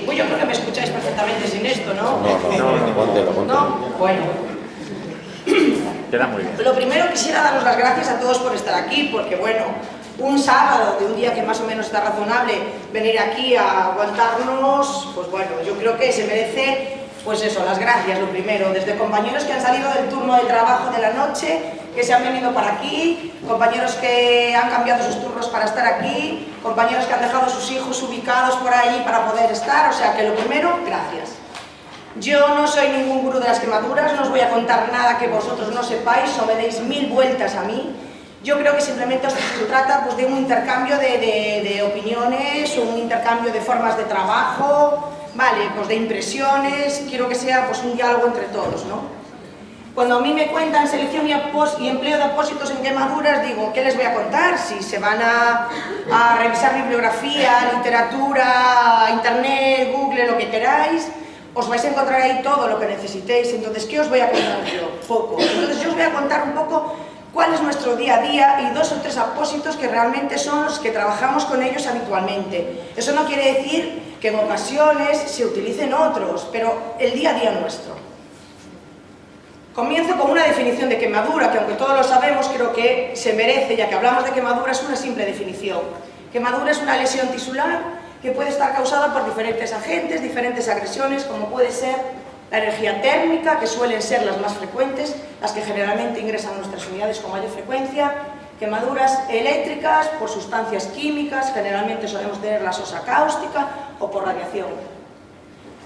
Pues yo creo que me escucháis perfectamente sin esto, ¿no? No, póntelo. ¿No? Bueno. Queda muy bien. Lo primero, quisiera daros las gracias a todos por estar aquí, porque bueno, un sábado de un día que más o menos está razonable, venir aquí a aguantarnos, pues bueno, yo creo que se merece, pues eso, las gracias, lo primero, desde compañeros que han salido del turno de trabajo de la noche, que se han venido para aquí, compañeros que han cambiado sus turnos para estar aquí, compañeros que han dejado a sus hijos ubicados por ahí para poder estar, o sea que lo primero, gracias. Yo no soy ningún gurú de las quemaduras, no os voy a contar nada que vosotros no sepáis o me deis 1000 vueltas a mí. Yo creo que simplemente se trata pues, de un intercambio de opiniones, un intercambio de formas de trabajo, vale, pues de impresiones, quiero que sea pues, un diálogo entre todos, ¿no? Cuando a mí me cuentan selección y empleo de apósitos en quemaduras, digo, ¿qué les voy a contar? Si se van a revisar bibliografía, literatura, internet, Google, lo que queráis, os vais a encontrar ahí todo lo que necesitéis. Entonces, ¿qué os voy a contar yo? Poco. Entonces, yo os voy a contar un poco cuál es nuestro día a día y 2 o 3 apósitos que realmente son los que trabajamos con ellos habitualmente. Eso no quiere decir que en ocasiones se utilicen otros, pero el día a día nuestro. Comienzo con una definición de quemadura, que aunque todos lo sabemos, creo que se merece, ya que hablamos de quemadura, es una simple definición. Quemadura es una lesión tisular que puede estar causada por diferentes agentes, diferentes agresiones, como puede ser la energía térmica, que suelen ser las más frecuentes, las que generalmente ingresan a nuestras unidades con mayor frecuencia, quemaduras eléctricas por sustancias químicas, generalmente solemos tener la sosa cáustica, o por radiación.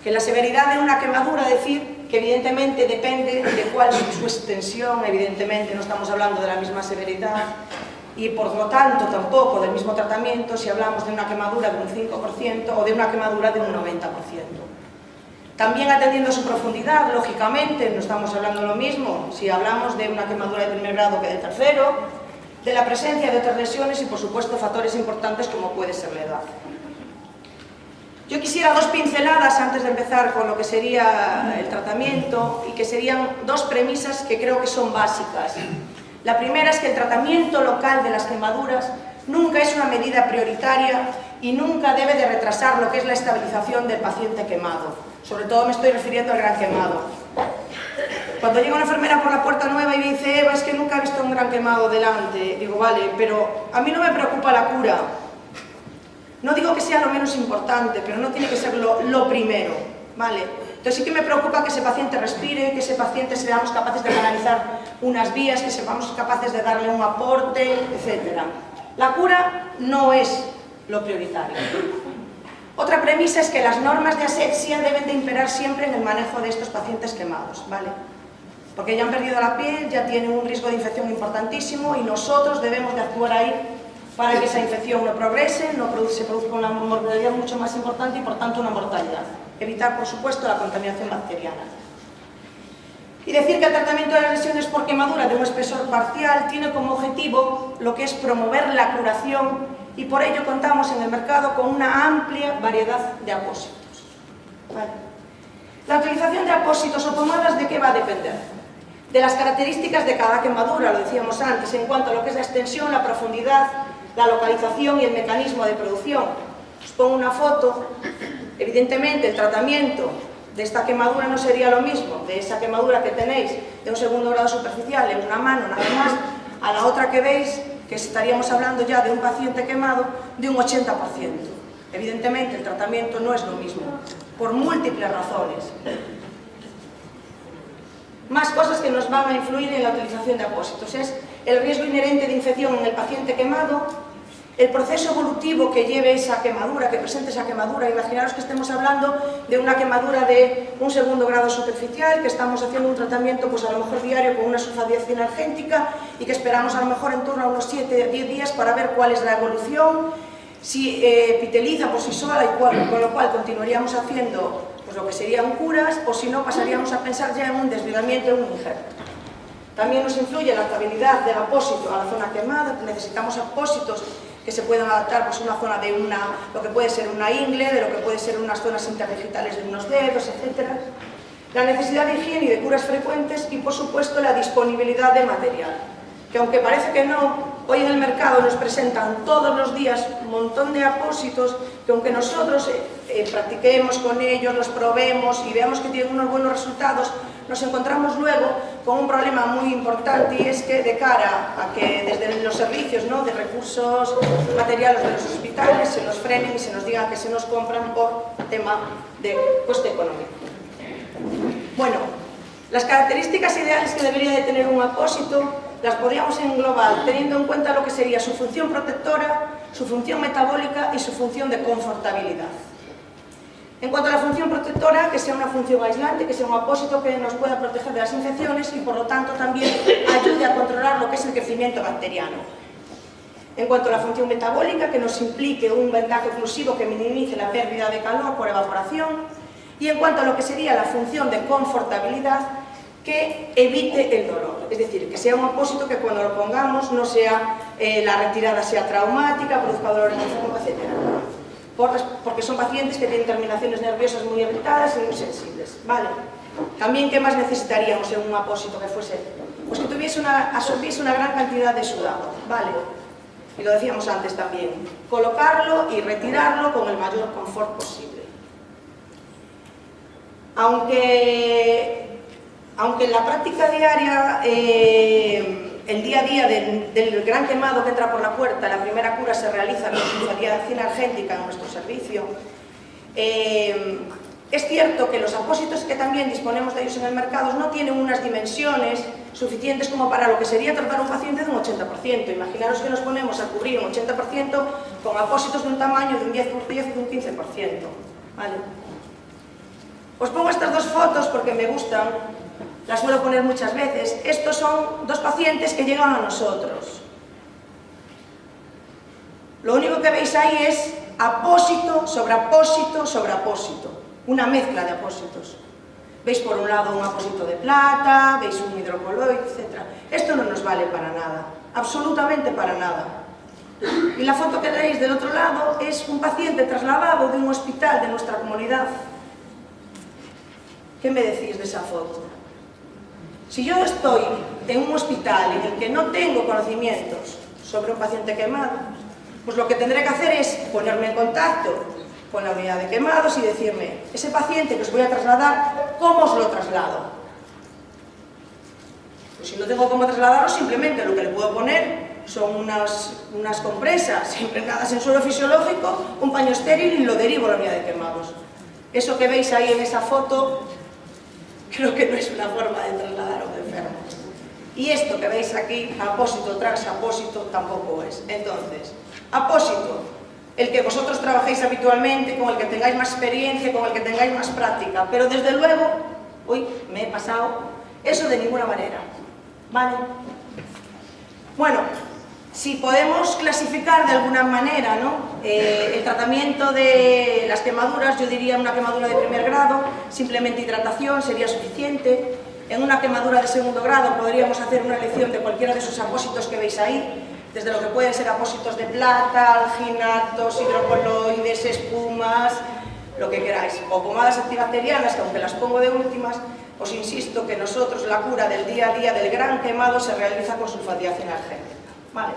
Que la severidad de una quemadura, decir que evidentemente depende de cuál es su extensión, evidentemente no estamos hablando de la misma severidad, y por lo tanto tampoco del mismo tratamiento si hablamos de una quemadura de un 5% o de una quemadura de un 90%. También atendiendo a su profundidad, lógicamente, no estamos hablando lo mismo si hablamos de una quemadura de primer grado que de tercero, de la presencia de otras lesiones y por supuesto factores importantes como puede ser la edad. Yo quisiera 2 pinceladas antes de empezar con lo que sería el tratamiento y que serían 2 premisas que creo que son básicas. La primera es que el tratamiento local de las quemaduras nunca es una medida prioritaria y nunca debe de retrasar lo que es la estabilización del paciente quemado. Sobre todo me estoy refiriendo al gran quemado. Cuando llega una enfermera por la puerta nueva y me dice, Eva, es que nunca he visto un gran quemado delante, digo, vale, pero a mí no me preocupa la cura. No digo que sea lo menos importante, pero no tiene que ser lo primero, ¿vale? Entonces sí que me preocupa que ese paciente respire, que ese paciente seamos capaces de canalizar unas vías, que seamos capaces de darle un aporte, etc. La cura no es lo prioritario. Otra premisa es que las normas de asepsia deben de imperar siempre en el manejo de estos pacientes quemados, ¿vale? Porque ya han perdido la piel, ya tienen un riesgo de infección importantísimo y nosotros debemos de actuar ahí para que esa infección no progrese, se produzca una morbilidad mucho más importante y por tanto una mortalidad. Evitar, por supuesto, la contaminación bacteriana. Y decir que el tratamiento de las lesiones por quemadura de un espesor parcial tiene como objetivo lo que es promover la curación y por ello contamos en el mercado con una amplia variedad de apósitos. ¿Vale? La utilización de apósitos o pomadas, ¿de qué va a depender? De las características de cada quemadura, lo decíamos antes, en cuanto a lo que es la extensión, la profundidad, la localización y el mecanismo de producción. Os pongo una foto. Evidentemente el tratamiento de esta quemadura no sería lo mismo de esa quemadura que tenéis de un segundo grado superficial en una mano nada más, a la otra que veis, que estaríamos hablando ya de un paciente quemado de un 80%. Evidentemente el tratamiento no es lo mismo, por múltiples razones. Más cosas que nos van a influir en la utilización de apósitos es el riesgo inherente de infección en el paciente quemado, el proceso evolutivo que lleve esa quemadura, que presente esa quemadura. Imaginaros que estemos hablando de una quemadura de un segundo grado superficial, que estamos haciendo un tratamiento pues a lo mejor diario con una sulfadiación argéntica y que esperamos a lo mejor en torno a unos 7 a 10 días para ver cuál es la evolución, si epiteliza por sí sola y con lo cual continuaríamos haciendo pues, lo que serían curas o si no pasaríamos a pensar ya en un desviamiento, en un injerto. También nos influye la estabilidad del apósito a la zona quemada, necesitamos apósitos que se puedan adaptar pues, a una zona de lo que puede ser una ingle, de lo que puede ser unas zonas interdigitales de unos dedos, etc. La necesidad de higiene y de curas frecuentes y, por supuesto, la disponibilidad de material. Que aunque parece que no, hoy en el mercado nos presentan todos los días un montón de apósitos que aunque nosotros practiquemos con ellos, los probemos y veamos que tienen unos buenos resultados, nos encontramos luego con un problema muy importante, y es que de cara a que desde los servicios, ¿no?, de recursos materiales de los hospitales se nos frenen y se nos diga que se nos compran por tema de coste económico. Bueno, las características ideales que debería de tener un apósito las podríamos englobar teniendo en cuenta lo que sería su función protectora, su función metabólica y su función de confortabilidad. En cuanto a la función protectora, que sea una función aislante, que sea un apósito que nos pueda proteger de las infecciones y por lo tanto también ayude a controlar lo que es el crecimiento bacteriano. En cuanto a la función metabólica, que nos implique un vendaje oclusivo que minimice la pérdida de calor por evaporación. Y en cuanto a lo que sería la función de confortabilidad, que evite el dolor, es decir, que sea un apósito que cuando lo pongamos no sea, la retirada sea traumática, produzca dolor en el estómago, etc. Porque son pacientes que tienen terminaciones nerviosas muy irritadas y muy sensibles, ¿vale? También, ¿qué más necesitaríamos en un apósito que fuese? Pues que absorbiese una gran cantidad de sudado, ¿vale? Y lo decíamos antes también, colocarlo y retirarlo con el mayor confort posible. Aunque en la práctica diaria, el día a día del gran quemado que entra por la puerta, la primera cura se realiza con sulfadiación argéntica en nuestro servicio, es cierto que los apósitos que también disponemos de ellos en el mercado no tienen unas dimensiones suficientes como para lo que sería tratar a un paciente de un 80%. Imaginaros que nos ponemos a cubrir un 80% con apósitos de un tamaño de un 10 por 10 o de un 15%. ¿Vale? Os pongo estas dos fotos porque me gustan, las suelo poner muchas veces. Estos son dos pacientes que llegan a nosotros. Lo único que veis ahí es apósito sobre apósito sobre apósito, una mezcla de apósitos. Veis por un lado un apósito de plata, veis un hidrocoloide, etc. Esto no nos vale para nada, absolutamente para nada. Y la foto que veis del otro lado es un paciente trasladado de un hospital de nuestra comunidad. ¿Qué me decís de esa foto? Si yo estoy en un hospital en el que no tengo conocimientos sobre un paciente quemado, pues lo que tendré que hacer es ponerme en contacto con la unidad de quemados y decirme, ese paciente que os voy a trasladar, ¿cómo os lo traslado? Pues si no tengo cómo trasladarlo, simplemente lo que le puedo poner son unas compresas impregnadas en suelo fisiológico, un paño estéril y lo derivo a la unidad de quemados. Eso que veis ahí en esa foto, creo que no es una forma de trasladar a un enfermo. Y esto que veis aquí, apósito tras apósito, tampoco es. Entonces, apósito, el que vosotros trabajéis habitualmente, con el que tengáis más experiencia, con el que tengáis más práctica, pero desde luego, uy, me he pasado, eso de ninguna manera, ¿vale? Bueno, si podemos clasificar de alguna manera, ¿no?, el tratamiento de las quemaduras, yo diría una quemadura de primer grado, simplemente hidratación sería suficiente. En una quemadura de segundo grado podríamos hacer una elección de cualquiera de esos apósitos que veis ahí, desde lo que pueden ser apósitos de plata, alginatos, hidrocoloides, espumas, lo que queráis, o pomadas antibacterianas, que aunque las pongo de últimas, os insisto que nosotros la cura del día a día del gran quemado se realiza con sulfadiación argéntica. ¿Vale?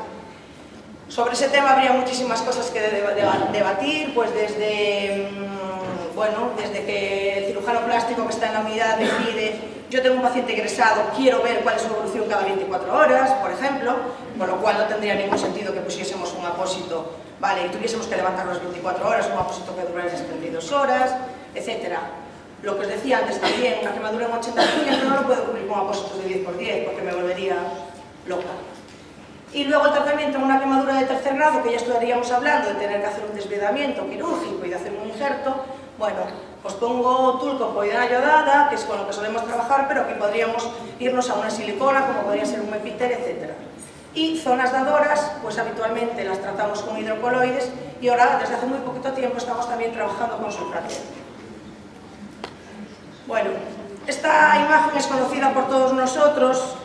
Sobre ese tema habría muchísimas cosas que debatir, pues desde que el cirujano plástico que está en la unidad decide, yo tengo un paciente egresado, quiero ver cuál es su evolución cada 24 horas, por ejemplo, con lo cual no tendría ningún sentido que pusiésemos un apósito, ¿vale?, y tuviésemos que levantarlo las 24 horas, un apósito que durara 32 horas, etc. Lo que os decía antes también, una quemadura en 80% no lo puedo cubrir con apósitos de 10 por 10 porque me volvería loca. Y luego el tratamiento en una quemadura de tercer grado, que ya estaríamos hablando de tener que hacer un desbridamiento quirúrgico y de hacer un injerto, bueno, os pongo tul con poidina iodada, que es con lo que solemos trabajar, pero aquí podríamos irnos a una silicona, como podría ser un Mepiter, etc. Y zonas dadoras, pues habitualmente las tratamos con hidrocoloides y ahora, desde hace muy poquito tiempo, estamos también trabajando con sulfatión. Bueno, esta imagen es conocida por todos nosotros,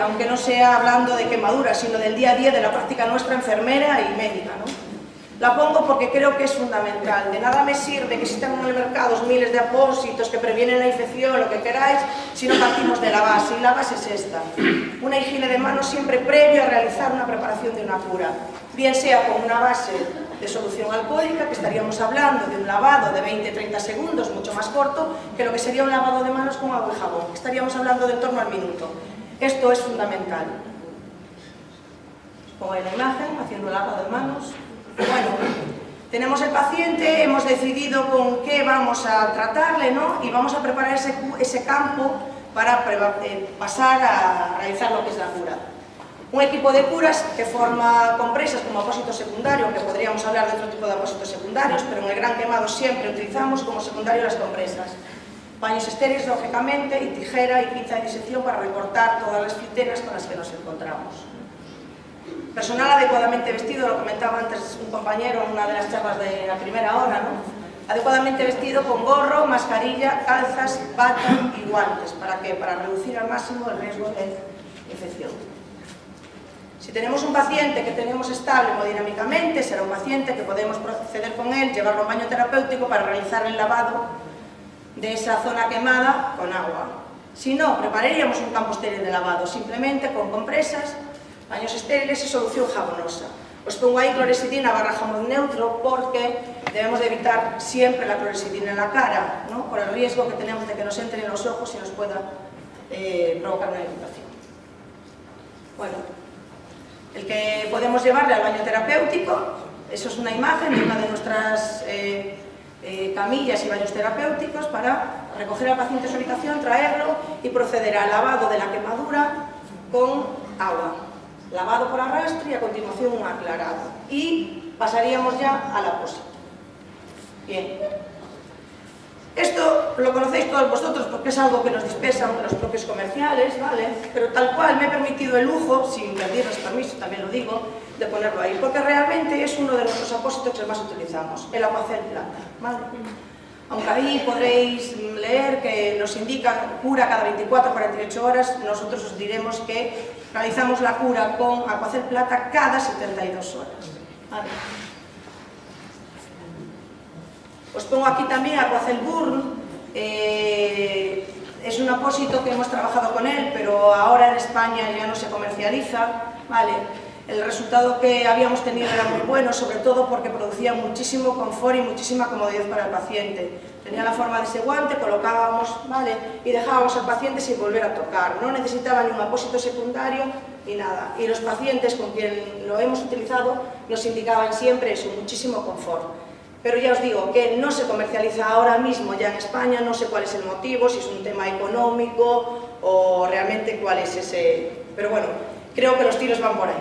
aunque no sea hablando de quemaduras, sino del día a día de la práctica nuestra enfermera y médica, ¿no? La pongo porque creo que es fundamental. De nada me sirve que existan en el mercado miles de apósitos que previenen la infección, lo que queráis, si no partimos de la base. Y la base es esta: una higiene de manos siempre previo a realizar una preparación de una cura. Bien sea con una base de solución alcohólica, que estaríamos hablando de un lavado de 20-30 segundos, mucho más corto, que lo que sería un lavado de manos con agua y jabón. Estaríamos hablando de en torno al minuto. Esto es fundamental. Pongo ahí la imagen, haciendo el lavado de manos. Bueno, tenemos el paciente, hemos decidido con qué vamos a tratarle, ¿no? Y vamos a preparar ese campo para pasar a realizar lo que es la cura. Un equipo de curas que forma compresas como apósito secundario, aunque podríamos hablar de otro tipo de apósitos secundarios, pero en el gran quemado siempre utilizamos como secundario las compresas. Paños estériles, lógicamente, y tijera y pinza de disección para recortar todas las fiteras con las que nos encontramos. Personal adecuadamente vestido, lo comentaba antes un compañero en una de las charlas de la primera hora, ¿no? Adecuadamente vestido con gorro, mascarilla, calzas, bata y guantes. ¿Para qué? Para reducir al máximo el riesgo de infección. Si tenemos un paciente que tenemos estable hemodinámicamente, será un paciente que podemos proceder con él, llevarlo a un baño terapéutico para realizar el lavado de esa zona quemada con agua. Si no, prepararíamos un campo estéril de lavado, simplemente con compresas, baños estériles y solución jabonosa. Os pongo ahí clorexidina / jabón neutro porque debemos de evitar siempre la clorexidina en la cara, ¿no? Por el riesgo que tenemos de que nos entre en los ojos y nos pueda provocar una irritación. Bueno, el que podemos llevarle al baño terapéutico, eso es una imagen de una de nuestras camillas y baños terapéuticos para recoger al paciente en su habitación, traerlo y proceder al lavado de la quemadura con agua. Lavado por arrastre y a continuación un aclarado. Y pasaríamos ya al apósito. Bien. Esto lo conocéis todos vosotros porque es algo que nos dispensan los propios comerciales, ¿vale? Pero tal cual me he permitido el lujo, sin pedirles permiso, también lo digo, de ponerlo ahí, porque realmente es uno de nuestros apósitos que más utilizamos, el Aquacel Plata, ¿vale? Aunque ahí podréis leer que nos indican cura cada 24-48 horas, nosotros os diremos que realizamos la cura con Aquacel Plata cada 72 horas. ¿Vale? Os pongo aquí también Aquacel Burn. Es un apósito que hemos trabajado con él, pero ahora en España ya no se comercializa, ¿vale? El resultado que habíamos tenido era muy bueno, sobre todo porque producía muchísimo confort y muchísima comodidad para el paciente. Tenía la forma de ese guante, colocábamos, ¿vale? Y dejábamos al paciente sin volver a tocar. No necesitaba ni un apósito secundario ni nada. Y los pacientes con quien lo hemos utilizado nos indicaban siempre eso, muchísimo confort. Pero ya os digo que no se comercializa ahora mismo ya en España, no sé cuál es el motivo, si es un tema económico o realmente cuál es ese... Pero bueno, creo que los tiros van por ahí.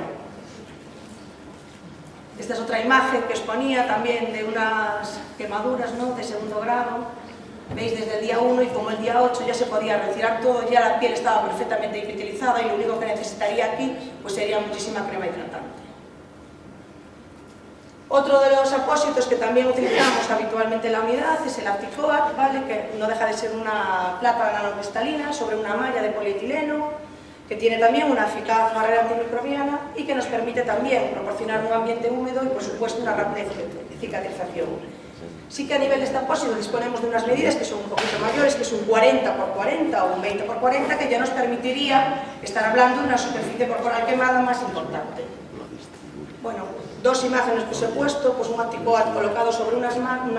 Esta es otra imagen que os ponía también de unas quemaduras, ¿no?, de segundo grado. Veis desde el día 1 y como el día 8 ya se podía retirar todo, ya la piel estaba perfectamente hidrotilizada y lo único que necesitaría aquí pues sería muchísima crema hidratante. Otro de los apósitos que también utilizamos habitualmente en la unidad es el Acticoat, ¿vale?, que no deja de ser una plata nanocristalina sobre una malla de polietileno, que tiene también una eficaz barrera antimicrobiana y que nos permite también proporcionar un ambiente húmedo y por supuesto una rápida cicatrización. Sí que a nivel de este apósito disponemos de unas medidas que son un poquito mayores, que es un 40×40 o un 20×40, que ya nos permitiría estar hablando de una superficie corporal quemada más importante. Bueno, dos imágenes que os he puesto, pues un Acticoat colocado sobre una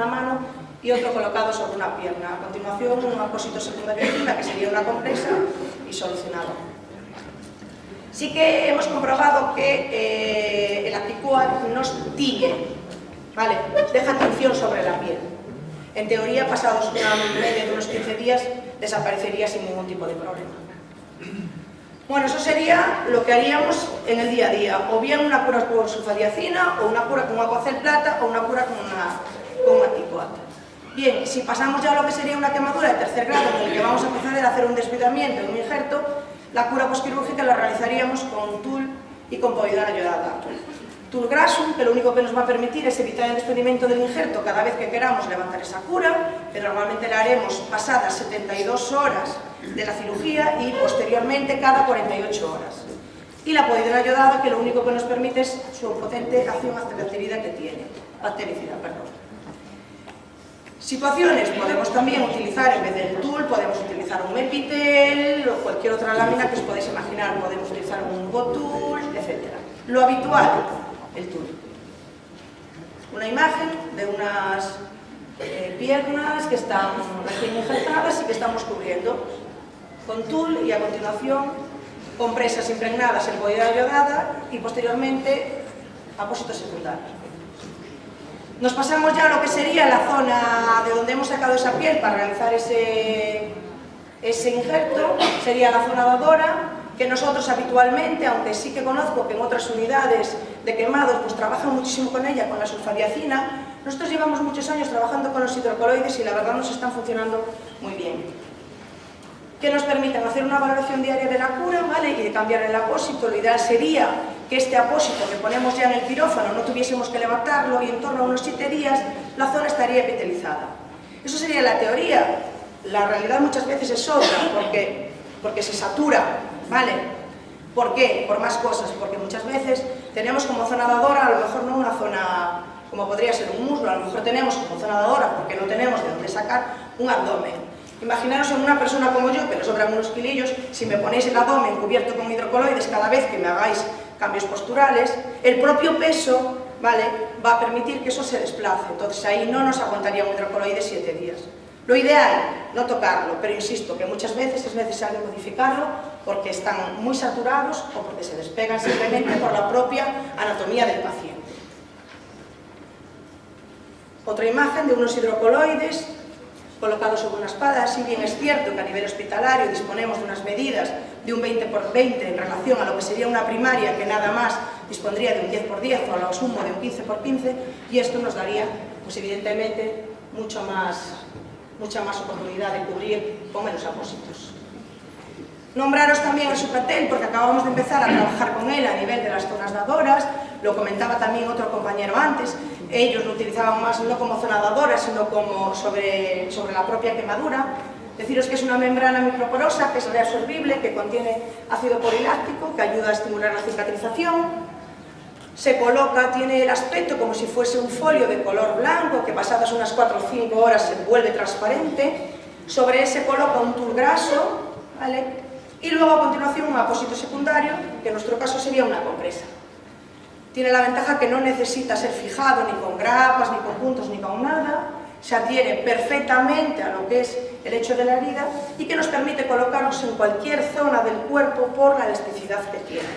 mano y otro colocado sobre una pierna. A continuación un apósito secundario encima, que sería una compresa, y solucionado. Sí que hemos comprobado que el Acticoat nos tiñe, ¿vale? Deja tinción sobre la piel. En teoría, pasados una media de unos 15 días, desaparecería sin ningún tipo de problema. Bueno, eso sería lo que haríamos en el día a día, o bien una cura con sulfadiazina, o una cura con Aquacel Plata, o una cura con un Acticoat. Bien, si pasamos ya a lo que sería una quemadura de tercer grado, en el que vamos a proceder a hacer un desvidamiento de un injerto, la cura posquirúrgica la realizaríamos con tul y con povidona iodada. Tul grasum, que lo único que nos va a permitir es evitar el desprendimiento del injerto cada vez que queramos levantar esa cura, que normalmente la haremos pasadas 72 horas de la cirugía y posteriormente cada 48 horas. Y la povidona iodada, que lo único que nos permite es su potente acción bactericida que tiene. Situaciones, podemos también utilizar, en vez del tul, podemos utilizar un Epitel o cualquier otra lámina que os podéis imaginar, podemos utilizar un Gotul, etc. Lo habitual, el tul. una imagen de unas piernas que están recién injertadas y que estamos cubriendo con tul y a continuación compresas impregnadas en pollera iodada y posteriormente apósitos secundarios. Nos pasamos ya a lo que sería la zona de donde hemos sacado esa piel para realizar ese injerto, sería la zona dadora, que nosotros habitualmente, aunque sí que conozco que en otras unidades de quemados pues trabajan muchísimo con ella, con la sulfadiacina, nosotros llevamos muchos años trabajando con los hidrocoloides y la verdad nos están funcionando muy bien. Que nos permiten hacer una valoración diaria de la cura, ¿vale? Y de cambiar el apósito. Lo ideal sería que este apósito que ponemos ya en el quirófano no tuviésemos que levantarlo y en torno a unos 7 días la zona estaría epitelizada. Eso sería la teoría. La realidad muchas veces es otra, porque se satura, ¿vale? ¿Por qué? Por más cosas, porque muchas veces tenemos como zona dadora, a lo mejor no una zona como podría ser un muslo, a lo mejor tenemos como zona dadora, porque no tenemos de dónde sacar, un abdomen. Imaginaros en una persona como yo, que le sobran unos kilillos, si me ponéis el abdomen cubierto con hidrocoloides cada vez que me hagáis cambios posturales, el propio peso, ¿vale?, va a permitir que eso se desplace. Entonces ahí no nos aguantaría un hidrocoloide 7 días. Lo ideal, no tocarlo, pero insisto que muchas veces es necesario modificarlo porque están muy saturados o porque se despegan simplemente por la propia anatomía del paciente. Otra imagen de unos hidrocoloides colocados sobre una espada. Si bien es cierto que a nivel hospitalario disponemos de unas medidas de un 20×20 en relación a lo que sería una primaria que nada más dispondría de un 10×10 o a lo sumo de un 15×15, y esto nos daría, pues evidentemente, mucha más oportunidad de cubrir con menos apósitos. Nombraros también el supratel, porque acabamos de empezar a trabajar con él a nivel de las zonas dadoras, lo comentaba también otro compañero antes, ellos lo utilizaban más no como zona dadora, sino como sobre la propia quemadura. Deciros que es una membrana microporosa, que es reabsorbible, que contiene ácido poliláctico, que ayuda a estimular la cicatrización. Se coloca, tiene el aspecto como si fuese un folio de color blanco, que pasadas unas 4 o 5 horas se vuelve transparente. Sobre él se coloca un tul graso, ¿vale?, y luego a continuación un apósito secundario, que en nuestro caso sería una compresa. Tiene la ventaja que no necesita ser fijado ni con grapas, ni con puntos, ni con nada, se adhiere perfectamente a lo que es el hecho de la herida y que nos permite colocarnos en cualquier zona del cuerpo por la elasticidad que tiene.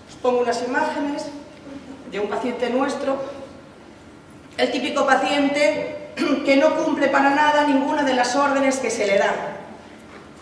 Os pongo unas imágenes de un paciente nuestro, el típico paciente que no cumple para nada ninguna de las órdenes que se le dan.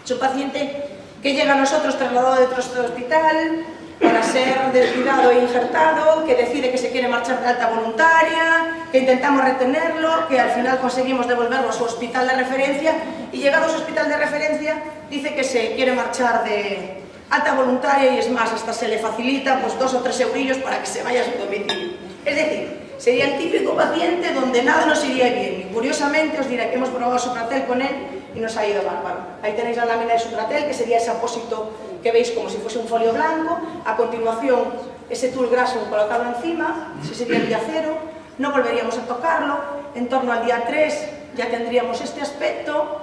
Es un paciente que llega a nosotros trasladado de otro hospital para ser descuidado e injertado, que decide que se quiere marchar de alta voluntaria, que intentamos retenerlo, que al final conseguimos devolverlo a su hospital de referencia y llegado a su hospital de referencia dice que se quiere marchar de alta voluntaria y es más, hasta se le facilita pues 2 o 3 eurillos para que se vaya a su domicilio. Es decir, sería el típico paciente donde nada nos iría bien y curiosamente os diré que hemos probado supratel con él y nos ha ido bárbaro. Ahí tenéis la lámina de supratel, que sería ese apósito que veis como si fuese un folio blanco. A continuación, ese tul graso colocado encima, ese sería el día 0. No volveríamos a tocarlo. En torno al día 3 ya tendríamos este aspecto.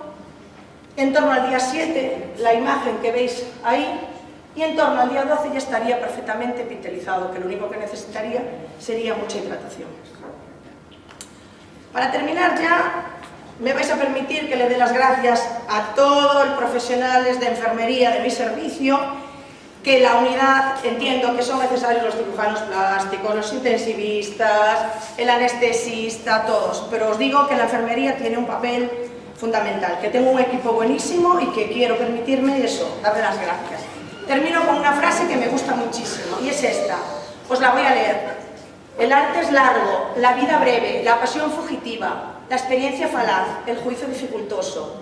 En torno al día 7, la imagen que veis ahí. Y en torno al día 12 ya estaría perfectamente epitelizado, que lo único que necesitaría sería mucha hidratación. Para terminar ya, me vais a permitir que le dé las gracias a todos los profesionales de enfermería de mi servicio, que la unidad, entiendo que son necesarios los cirujanos plásticos, los intensivistas, el anestesista, todos, pero os digo que la enfermería tiene un papel fundamental, que tengo un equipo buenísimo y que quiero permitirme eso, darle las gracias. Termino con una frase que me gusta muchísimo y es esta, os la voy a leer. El arte es largo, la vida breve, la pasión fugitiva, la experiencia falaz, el juicio dificultoso.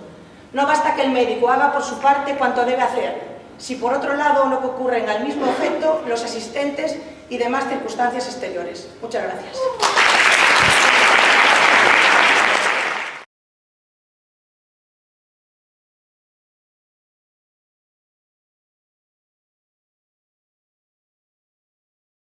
No basta que el médico haga por su parte cuanto debe hacer, si por otro lado no concurren al mismo objeto los asistentes y demás circunstancias exteriores. Muchas gracias.